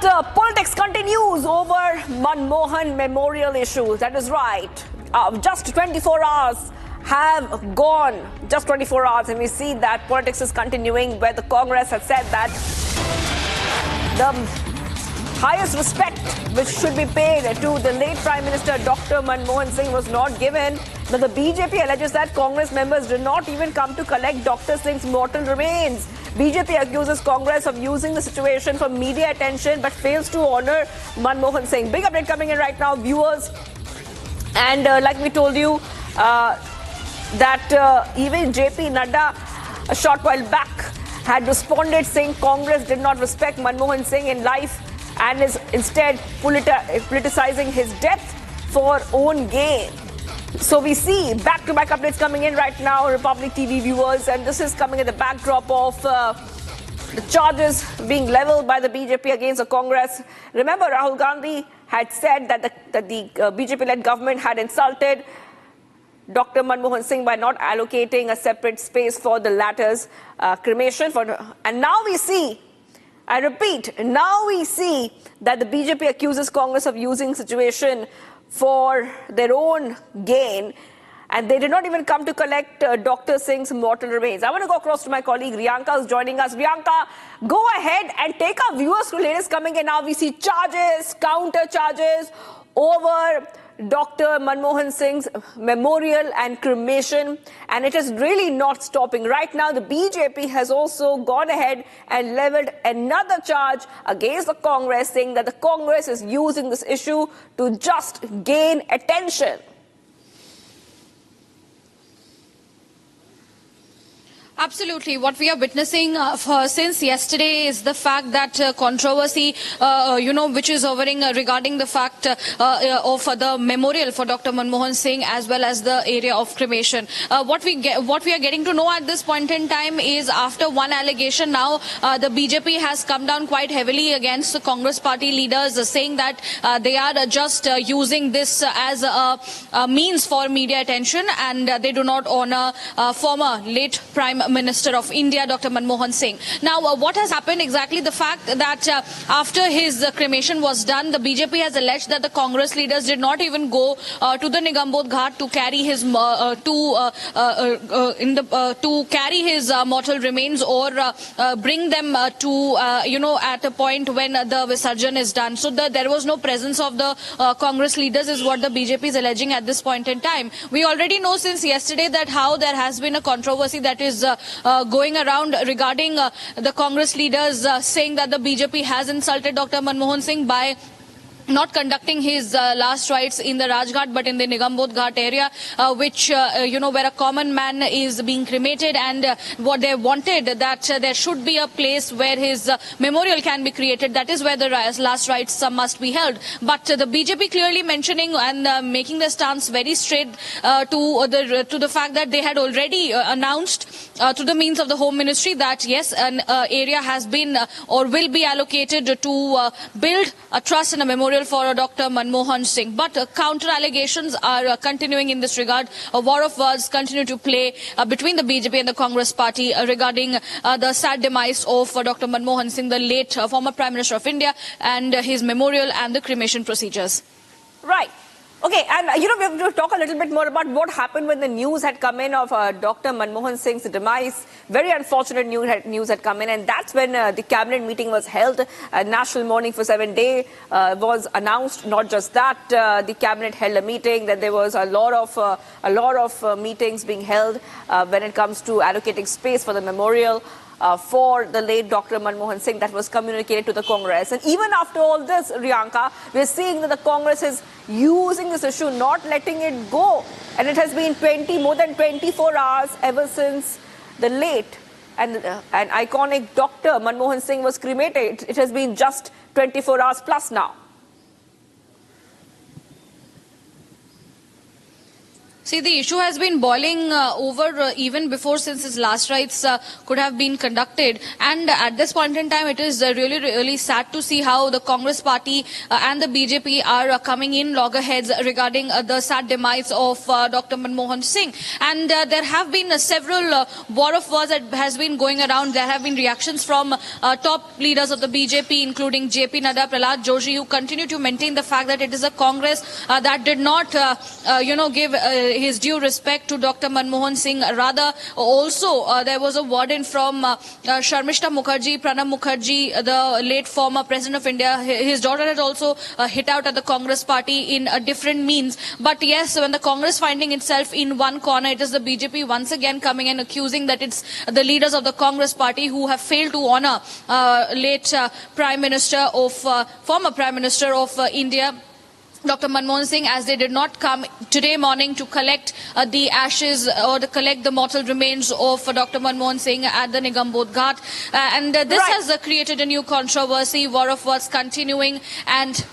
Politics continues over Manmohan Memorial issue. That is right. Just 24 hours have gone. Just 24 hours, and we see that politics is continuing, where the Congress has said that the highest respect which should be paid to the late Prime Minister Dr. Manmohan Singh was not given. But the BJP alleges that Congress members did not even come to collect Dr. Singh's mortal remains. BJP accuses Congress of using the situation for media attention but fails to honor Manmohan Singh. Big update coming in right now, viewers. And like we told you, that even JP Nadda a short while back had responded saying Congress did not respect Manmohan Singh in life and is instead politicizing his death for own gain. So we see back-to-back updates coming in right now, Republic TV viewers, and this is coming at the backdrop of the charges being leveled by the BJP against the Congress. Remember, Rahul Gandhi had said that the BJP-led government had insulted Dr. Manmohan Singh by not allocating a separate space for the latter's cremation. And now we see, I repeat, now we see that the BJP accuses Congress of using the situation for their own gain, and they did not even come to collect Dr. Singh's mortal remains. I want to go across to my colleague Riyanka, who's joining us. Riyanka, go ahead and take our viewers to latest coming in. Now we see charges, counter charges over Dr. Manmohan Singh's memorial and cremation, and it is really not stopping. Right now, the BJP has also gone ahead and leveled another charge against the Congress, saying that the Congress is using this issue to just gain attention. Absolutely. What we are witnessing since yesterday is the fact that controversy, which is hovering regarding the fact of the memorial for Dr. Manmohan Singh as well as the area of cremation. What we are getting to know at this point in time is, after one allegation, now the BJP has come down quite heavily against the Congress party leaders, saying that they are just using this as a means for media attention, and they do not honor former late Prime Minister of India, Dr. Manmohan Singh. Now, what has happened exactly? The fact that after his cremation was done, the BJP has alleged that the Congress leaders did not even go to the Nigambod Ghat to carry his carry his mortal remains, or bring them to at a point when the Visarjan is done. So there was no presence of the Congress leaders, is what the BJP is alleging at this point in time. We already know since yesterday that how there has been a controversy that is going around regarding the Congress leaders saying that the BJP has insulted Dr. Manmohan Singh by not conducting his last rites in the Rajghat but in the Nigambod Ghat area, which where a common man is being cremated, and what they wanted, that there should be a place where his memorial can be created. That is where the last rites must be held. But the BJP clearly mentioning and making their stance very straight to the fact that they had already announced to the means of the Home Ministry that yes, an area has been or will be allocated to build a trust and a memorial for Dr. Manmohan Singh. But counter allegations are continuing in this regard. A war of words continue to play between the BJP and the Congress party regarding the sad demise of Dr. Manmohan Singh, the late former Prime Minister of India, and his memorial and the cremation procedures. Right. Okay, and we have to talk a little bit more about what happened when the news had come in of Dr. Manmohan Singh's demise. Very unfortunate news had come in, and that's when the cabinet meeting was held. National Mourning for 7 days was announced. Not just that, the cabinet held a meeting. That there was a lot of meetings being held when it comes to allocating space for the memorial for the late Dr. Manmohan Singh, that was communicated to the Congress. And even after all this, Riyanka, we're seeing that the Congress is using this issue, not letting it go. And it has been more than 24 hours ever since the late and iconic Dr. Manmohan Singh was cremated. It has been just 24 hours plus now. See, the issue has been boiling over even before, since his last rites could have been conducted. And at this point in time, it is really sad to see how the Congress party and the BJP are coming in loggerheads regarding the sad demise of Dr. Manmohan Singh. And there have been several war of words that has been going around. There have been reactions from top leaders of the BJP, including JP Nadda, Prahlad Joshi, who continue to maintain the fact that it is a Congress that did not, give his due respect to Dr. Manmohan Singh. Rather, also there was a word in from Sharmishta Mukherjee, Pranab Mukherjee, the late former President of India. His daughter had also hit out at the Congress party in a different means. But yes, when the Congress finding itself in one corner, it is the BJP once again coming and accusing that it's the leaders of the Congress party who have failed to honor late former Prime Minister of India, Dr. Manmohan Singh, as they did not come today morning to collect the ashes or to collect the mortal remains of Dr. Manmohan Singh at the Nigambodh Ghat. And this has created a new controversy, war of words continuing, and